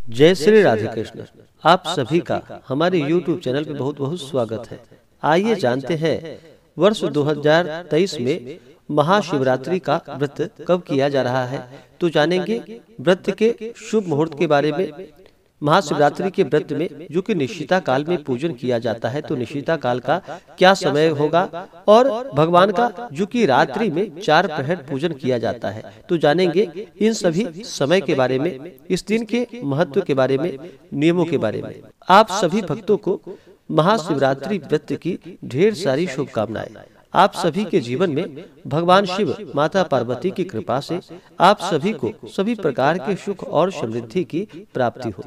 जय श्री राधे कृष्ण। आप सभी का हमारे YouTube चैनल पे बहुत बहुत स्वागत है। आइए जानते हैं वर्ष 2023 में महाशिवरात्रि का व्रत कब किया जा रहा है। तो जानेंगे व्रत के शुभ मुहूर्त के बारे में। महाशिवरात्रि के व्रत में जो कि निशिता काल में पूजन किया जाता है, तो निशिता काल का क्या समय होगा और भगवान का जो कि रात्रि में 4 प्रहर पूजन किया जाता है। तो जानेंगे इन सभी समय के बारे में, इस दिन के महत्व के बारे में, नियमों के बारे में। आप सभी भक्तों को महाशिवरात्रि व्रत की ढेर सारी शुभकामनाएं। आप सभी के जीवन में भगवान शिव, माता पार्वती की कृपा से आप सभी को सभी प्रकार के सुख और समृद्धि की प्राप्ति हो।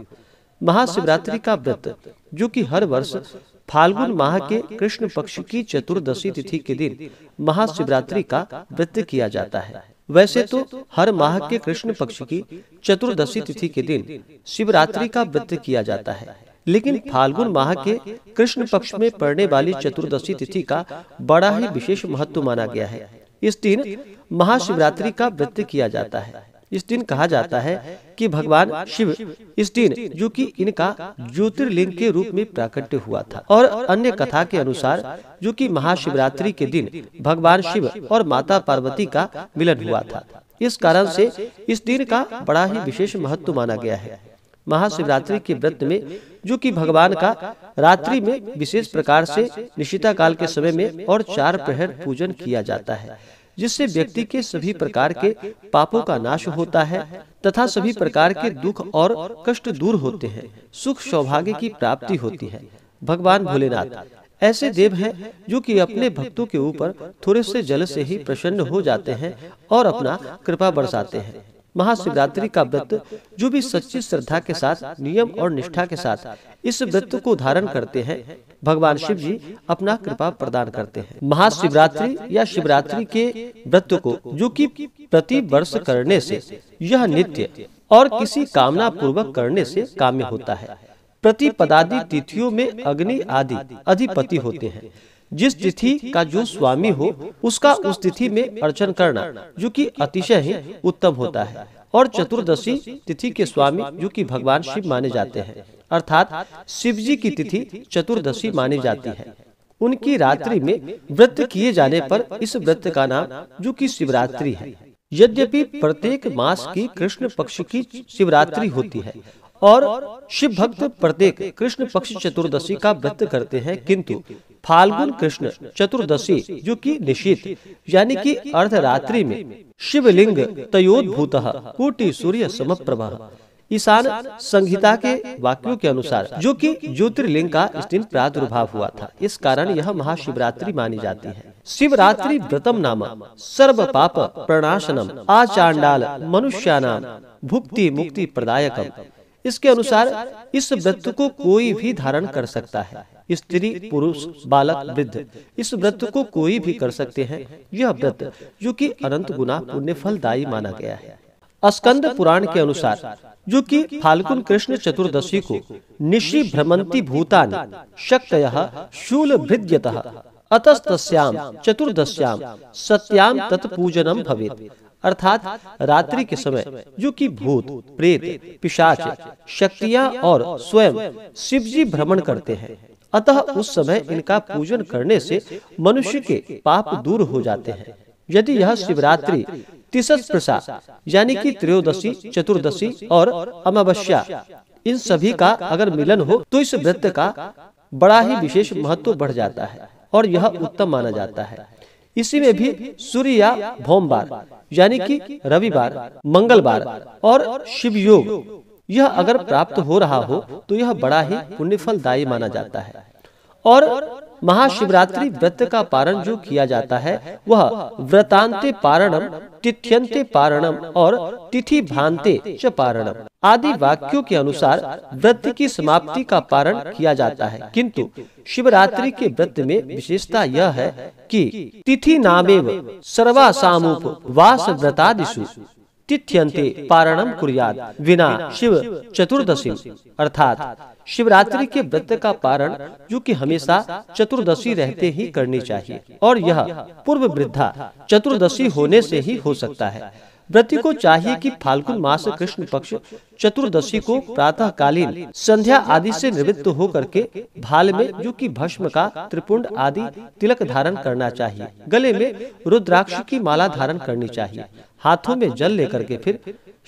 महाशिवरात्रि का व्रत जो कि हर वर्ष फाल्गुन माह के कृष्ण पक्ष की चतुर्दशी तिथि के दिन महाशिवरात्रि का व्रत किया जाता है। वैसे तो हर माह के कृष्ण पक्ष की चतुर्दशी तिथि के दिन शिवरात्रि का व्रत किया जाता है, लेकिन फाल्गुन माह के कृष्ण पक्ष में पड़ने वाली चतुर्दशी तिथि का बड़ा ही विशेष महत्व माना गया है। इस दिन महाशिवरात्रि का व्रत किया जाता है। इस दिन कहा जाता है कि भगवान शिव इस दिन जो कि इनका ज्योतिर्लिंग के रूप में प्राकट्य हुआ था, और अन्य कथा के अनुसार जो कि महाशिवरात्रि के दिन भगवान शिव और माता पार्वती का मिलन हुआ था। इस कारण से इस दिन का बड़ा ही विशेष महत्व माना गया है। महाशिवरात्रि के व्रत में जो कि भगवान का रात्रि में विशेष प्रकार से निशिता काल के समय में और 4 प्रहर पूजन किया जाता है, जिससे व्यक्ति के सभी प्रकार के पापों का नाश होता है तथा सभी प्रकार के दुख और कष्ट दूर होते हैं, सुख सौभाग्य की प्राप्ति होती है। भगवान भोलेनाथ ऐसे देव हैं जो कि अपने भक्तों के ऊपर थोड़े से जल से ही प्रसन्न हो जाते हैं और अपना कृपा बरसाते हैं। महाशिवरात्रि का व्रत जो भी सच्ची श्रद्धा के साथ, नियम और निष्ठा के साथ इस व्रत को धारण करते हैं, भगवान शिव जी अपना कृपा प्रदान करते हैं। महाशिवरात्रि या शिवरात्रि के व्रत को जो कि प्रति वर्ष करने से यह नित्य और किसी कामना पूर्वक करने से काम्य होता है। प्रतिपदादि तिथियों में अग्नि आदि अधिपति होते हैं। जिस तिथि का जो स्वामी हो उसका उस तिथि में अर्चन करना जो कि अतिशय ही उत्तम होता है। और चतुर्दशी तिथि के स्वामी जो कि भगवान शिव माने जाते हैं, अर्थात शिव जी की तिथि चतुर्दशी मानी जाती है। उनकी रात्रि में व्रत किए जाने पर इस व्रत का नाम जो कि शिवरात्रि है। यद्यपि प्रत्येक मास की कृष्ण पक्ष की शिवरात्रि होती है और शिव भक्त प्रत्येक कृष्ण पक्ष चतुर्दशी का व्रत करते हैं, किंतु फाल्गुन कृष्ण चतुर्दशी जो कि निशीत यानी कि अर्धरात्रि में शिवलिंग तयोद्भूतः कोटि सूर्य समप्रभः ईशान संहिता के वाक्यों के अनुसार जो कि ज्योतिर्लिंग का इस दिन प्रादुर्भाव हुआ था। इस कारण यह महाशिवरात्रि मानी जाती है। शिवरात्रि व्रतम नाम सर्व पाप प्रणाशनम आचांडाल मनुष्यानाम भुक्ति मुक्ति प्रदायकम। इसके अनुसार इस व्रत को कोई भी धारण कर सकता है। स्त्री, पुरुष, बालक, वृद्ध इस व्रत को कोई भी कर सकते हैं। यह व्रत जो कि अनंत गुना पुण्य फलदायी माना गया है। स्कंद पुराण के अनुसार जो कि फाल्गुन कृष्ण चतुर्दशी को निशि भ्रमंती भूतानि शक्तयः शूलभृद्यतः अतस्तस्याम चतुर्दश्याम सत्याम तत्पूजनम भवेत्। अर्थात रात्रि के समय जो कि भूत, प्रेत, पिशाच, शक्तियां और स्वयं शिव जी भ्रमण करते हैं, अतः उस समय इनका पूजन करने से मनुष्य के पाप दूर हो जाते हैं। यदि यह शिवरात्रि तिसस प्रसाद यानी कि त्रयोदशी, चतुर्दशी और अमावस्या इन सभी का अगर मिलन हो तो इस व्रत का बड़ा ही विशेष महत्व बढ़ जाता है और यह उत्तम माना जाता है। इसी में भी सूर्य या भौमवार यानी कि रविवार, मंगलवार और शिव योग यह अगर प्राप्त हो रहा हो तो यह बड़ा ही पुण्यफलदायी माना जाता है। और महाशिवरात्रि व्रत का पारण जो किया जाता है वह व्रतांते पारणम, तिथ्यंते पारणम और तिथि भांते च पारणम आदि वाक्यों के अनुसार व्रत की समाप्ति का पारण किया जाता है। किंतु शिवरात्रि के व्रत में विशेषता यह है कि तिथि नामेव सर्वासामुप वास व्रतादिषु तिथ्यंते पारणम कुर्यात् विना शिव चतुर्दशी। अर्थात शिवरात्रि के व्रत का पारण जो कि हमेशा चतुर्दशी रहते ही करनी चाहिए और यह पूर्व वृद्धा चतुर्दशी होने से ही हो सकता है। व्रती को चाहिए कि फाल्गुन मास कृष्ण पक्ष चतुर्दशी को प्रातःकालीन संध्या आदि से निवृत्त हो करके भाल में जो कि भस्म का त्रिपुंड आदि तिलक धारण करना चाहिए, गले में रुद्राक्ष की माला धारण करनी चाहिए, हाथों में जल लेकर के फिर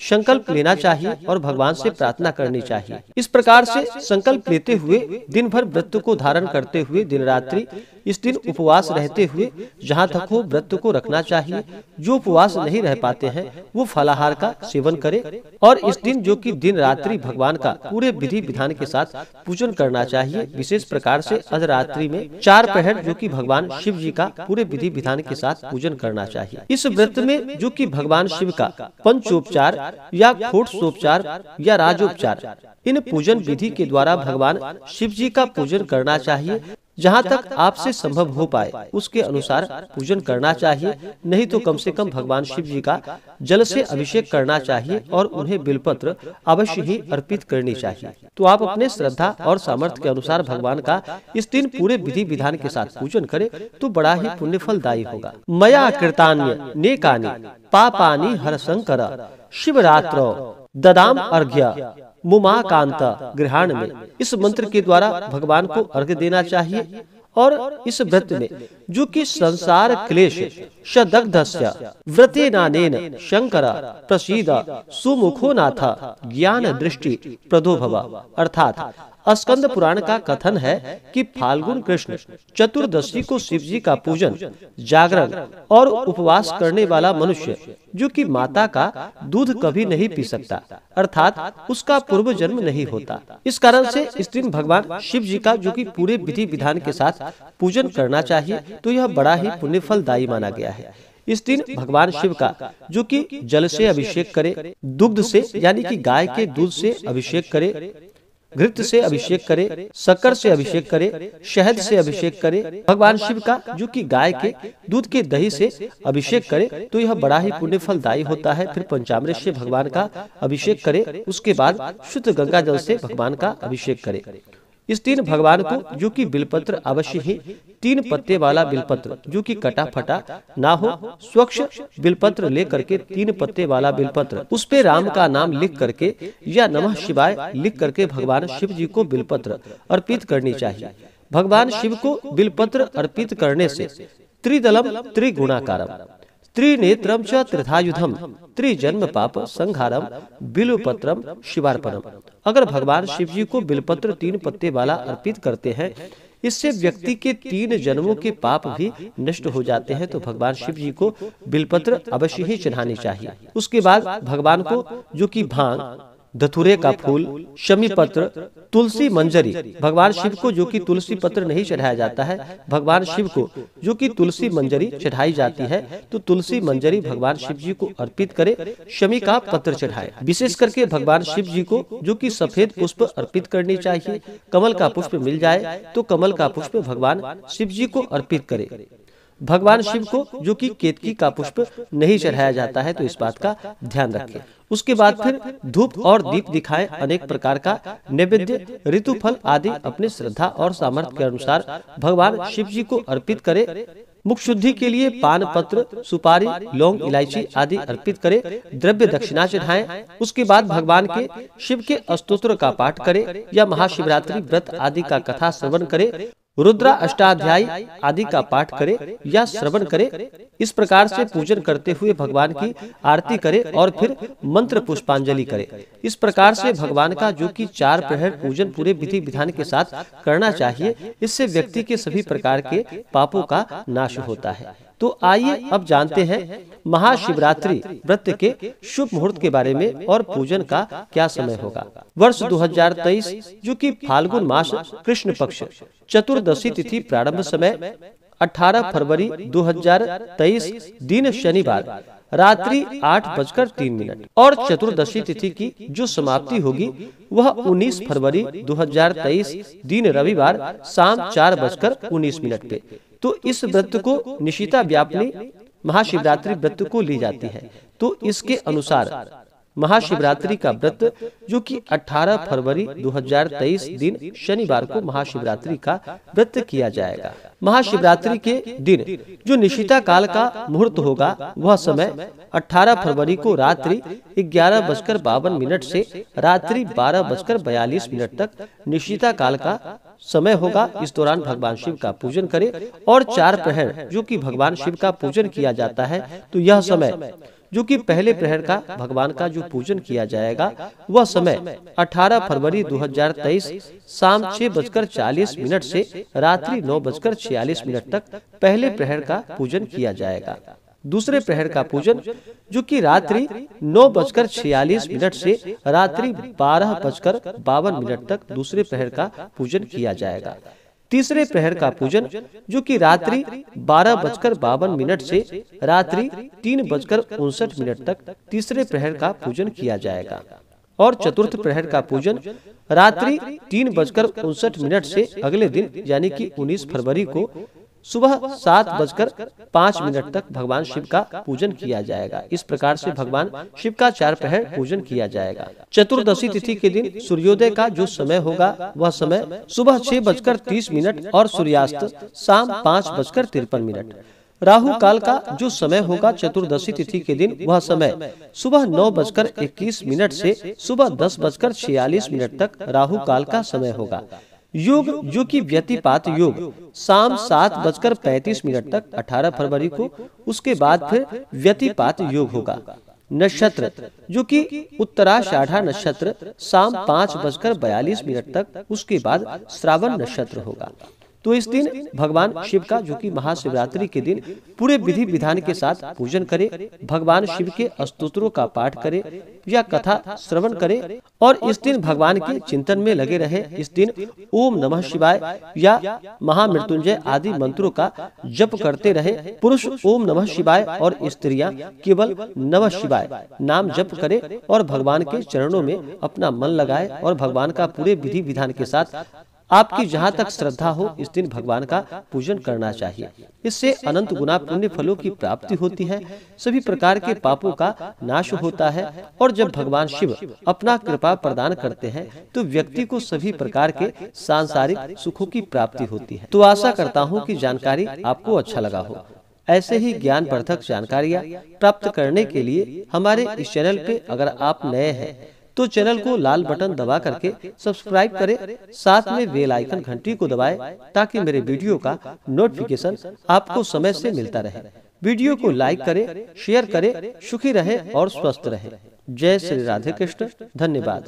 संकल्प लेना चाहिए और भगवान से प्रार्थना करनी चाहिए। इस प्रकार से संकल्प लेते हुए दिन भर व्रत को धारण करते हुए दिन रात्रि इस दिन उपवास रहते हुए जहाँ तक हो व्रत को रखना चाहिए। जो उपवास नहीं रह पाते हैं वो फलाहार का सेवन करें और इस दिन जो कि दिन रात्रि भगवान का पूरे विधि विधान के साथ पूजन करना चाहिए। विशेष प्रकार से अर्धरात्रि में 4 पहर जो कि भगवान शिव जी का पूरे विधि विधान के साथ पूजन करना चाहिए। इस व्रत में जो कि भगवान शिव का पंचोपचार या खोटसोपचार या राजोपचार इन पूजन विधि के द्वारा भगवान शिव जी का पूजन करना चाहिए। जहाँ तक आपसे संभव हो पाए उसके अनुसार पूजन करना चाहिए, नहीं तो कम से कम भगवान शिव जी का जल से अभिषेक करना चाहिए और उन्हें बिलपत्र अवश्य ही अर्पित करनी चाहिए। तो आप अपने श्रद्धा और सामर्थ्य के अनुसार भगवान का इस दिन पूरे विधि विधान के साथ पूजन करें तो बड़ा ही पुण्य फलदायी होगा। मया कृतान्य नेकानि पापानि हरशंकर शिवरात्रो ददाम अर्घ्य मुमाकांत गृहाण में। इस मंत्र के द्वारा भगवान को अर्घ्य देना चाहिए और इस व्रत में जो कि संसार क्लेश सदग्धस्य व्रतेनानेन शंकर प्रसीद सुमुखो नाथ ज्ञान दृष्टि प्रदो भव। अर्थात स्कंद पुराण का कथन है कि फाल्गुन कृष्ण चतुर्दशी को शिव जी का पूजन, जागरण और उपवास करने वाला मनुष्य जो कि माता का दूध कभी नहीं पी सकता, अर्थात उसका पूर्व जन्म नहीं होता। इस कारण से इस दिन भगवान शिव जी का जो कि पूरे विधि विधान के साथ पूजन करना चाहिए। तो यह बड़ा ही पुण्य फलदायी माना गया है। इस दिन भगवान शिव का जो कि जल से अभिषेक करे, दुग्ध से यानी कि गाय के दूध से अभिषेक करे, घृत से अभिषेक करे, शक्कर से अभिषेक करे, शहद से अभिषेक करे, भगवान शिव का जो कि गाय के दूध के दही से अभिषेक करे तो यह बड़ा ही पुण्य फलदायी होता है। फिर पंचामृत से भगवान का अभिषेक करे, उसके बाद शुद्ध गंगा जल से भगवान का अभिषेक करे। इस दिन भगवान को जो कि बिलपत्र अवश्य ही 3 पत्ते वाला बिलपत्र जो कि कटा फटा ना हो, स्वच्छ बिलपत्र लेकर के 3 पत्ते वाला बिलपत्र उस पे राम का नाम लिख करके या नमः शिवाय लिख करके भगवान शिव जी को बिलपत्र अर्पित करनी चाहिए। भगवान शिव को बिलपत्र अर्पित करने से त्रिदलम त्रिगुणाकारम त्रिनेत्रम च त्रिधायुधम त्रिजन्म पाप संहारम बिलपत्रम शिवार्पणम। अगर भगवान शिव जी को बिलपत्र 3 पत्ते वाला अर्पित करते हैं, इससे व्यक्ति के 3 जन्मों के पाप भी नष्ट हो जाते हैं। तो भगवान शिव जी को बिलपत्र अवश्य ही चढ़ानी चाहिए। उसके बाद भगवान को जो कि भांग, धतूरे का फूल, शमी पत्र, तुलसी मंजरी, भगवान शिव को जो कि तुलसी पत्र नहीं चढ़ाया जाता है, भगवान शिव को जो कि तुलसी मंजरी चढ़ाई जाती है, तो तुलसी मंजरी भगवान शिव जी को अर्पित करे, शमी का पत्र चढ़ाए। विशेष करके भगवान शिव जी को जो कि सफेद पुष्प अर्पित करनी चाहिए। कमल का पुष्प मिल जाए तो कमल का पुष्प भगवान शिव जी को अर्पित करे। भगवान शिव को जो कि केतकी का पुष्प नहीं चढ़ाया जाता है, तो इस बात का ध्यान रखें। उसके बाद फिर धूप और दीप दिखाएं, अनेक प्रकार का नैवेद्य, ऋतुफल आदि अपने श्रद्धा और सामर्थ्य के अनुसार भगवान शिव जी को अर्पित करे। मुख शुद्धि के लिए पान पत्र, सुपारी, लौंग, इलायची आदि अर्पित करे, द्रव्य दक्षिणा चढ़ाएं। उसके बाद भगवान के शिव के स्तोत्र का पाठ करे या महाशिवरात्रि व्रत आदि का कथा श्रवण करे, रुद्रा अष्टाध्यायी आदि का पाठ करे या श्रवण करे। इस प्रकार से पूजन करते हुए भगवान की आरती करे और फिर मंत्र पुष्पांजलि करे। इस प्रकार से भगवान का जो कि 4 प्रहर पूजन पूरे विधि विधान के साथ करना चाहिए। इससे व्यक्ति के सभी प्रकार के पापों का नाश होता है। तो आइए अब जानते हैं महाशिवरात्रि व्रत के शुभ मुहूर्त के बारे में और पूजन का क्या समय होगा। वर्ष 2023 जो कि फाल्गुन मास कृष्ण पक्ष चतुर्दशी तिथि प्रारंभ समय 18 फरवरी 2023 दिन शनिवार रात्रि 8:03 और चतुर्दशी तिथि की जो समाप्ति होगी वह 19 फरवरी 2023 दिन रविवार शाम 4:19 पे। तो इस व्रत को निशिता व्यापिनी महाशिवरात्रि व्रत को ली जाती है। तो इसके अनुसार महाशिवरात्रि का व्रत जो कि 18 फरवरी 2023 दिन शनिवार को महाशिवरात्रि का व्रत किया जाएगा। महाशिवरात्रि के दिन जो निशिता काल का मुहूर्त होगा वह समय 18 फरवरी को रात्रि 11:52 से रात्रि 12:42 तक निशिता काल का समय होगा। इस दौरान भगवान शिव का पूजन करें और 4 प्रहर जो कि भगवान शिव का पूजन किया जाता है, तो यह समय जो कि पहले प्रहर का भगवान का जो पूजन किया जाएगा वह समय 18 फरवरी 2023 शाम 6:40 से रात्रि 9:46 तक पहले प्रहर का पूजन किया जाएगा। दूसरे प्रहर का पूजन जो कि रात्रि 9:46 से रात्रि 12:52 तक दूसरे प्रहर का पूजन किया जाएगा। तीसरे प्रहर का पूजन जो कि रात्रि 12:52 से रात्रि 3:59 तक तीसरे प्रहर का पूजन किया जाएगा। और चतुर्थ प्रहर का पूजन रात्रि 3:59 से अगले दिन यानी कि 19 फरवरी को सुबह 7:05 तक भगवान शिव का पूजन किया जाएगा। इस प्रकार से भगवान शिव का 4 प्रहर पूजन किया जाएगा। चतुर्दशी तिथि के दिन सूर्योदय का जो समय होगा वह समय सुबह 6:30 और सूर्यास्त शाम 5:53। राहु काल का जो समय होगा चतुर्दशी तिथि के दिन वह समय सुबह 9:21 से सुबह 10:46 तक राहु काल का समय होगा। योग जो कि व्यतिपात योग शाम 7:35 तक 18 फरवरी को, उसके बाद फिर व्यतिपात योग होगा। नक्षत्र जो कि उत्तराषाढ़ा नक्षत्र शाम 5:42 तक, उसके बाद श्रावण नक्षत्र होगा। तो इस दिन भगवान शिव का जो कि महाशिवरात्रि के दिन पूरे विधि विधान के साथ पूजन करें, भगवान शिव के स्तोत्रों का पाठ करें या कथा श्रवण करें और इस दिन भगवान के चिंतन में लगे रहे। इस दिन ओम नमः शिवाय या महामृत्युंजय आदि मंत्रों का जप करते रहे। पुरुष ओम नमः शिवाय और स्त्रियां केवल नमः शिवाय नाम जप करें और भगवान के चरणों में अपना मन लगाए और भगवान का पूरे विधि विधान के साथ आपकी जहाँ तक श्रद्धा हो इस दिन भगवान का पूजन करना चाहिए। इससे अनंत गुना पुण्य फलों की प्राप्ति होती है, सभी प्रकार के पापों का नाश होता है और जब भगवान शिव अपना कृपा प्रदान करते हैं तो व्यक्ति को सभी प्रकार के सांसारिक सुखों की प्राप्ति होती है। तो आशा करता हूँ कि जानकारी आपको अच्छा लगा हो। ऐसे ही ज्ञानवर्धक जानकारियाँ प्राप्त करने के लिए हमारे इस चैनल पे अगर आप नए हैं तो चैनल को लाल बटन दबा करके सब्सक्राइब करें, साथ में बेल आइकन घंटी को दबाएं ताकि मेरे वीडियो का नोटिफिकेशन आपको समय से मिलता रहे। वीडियो को लाइक करें, शेयर करें, सुखी रहें और स्वस्थ रहें। जय श्री राधे कृष्ण। धन्यवाद।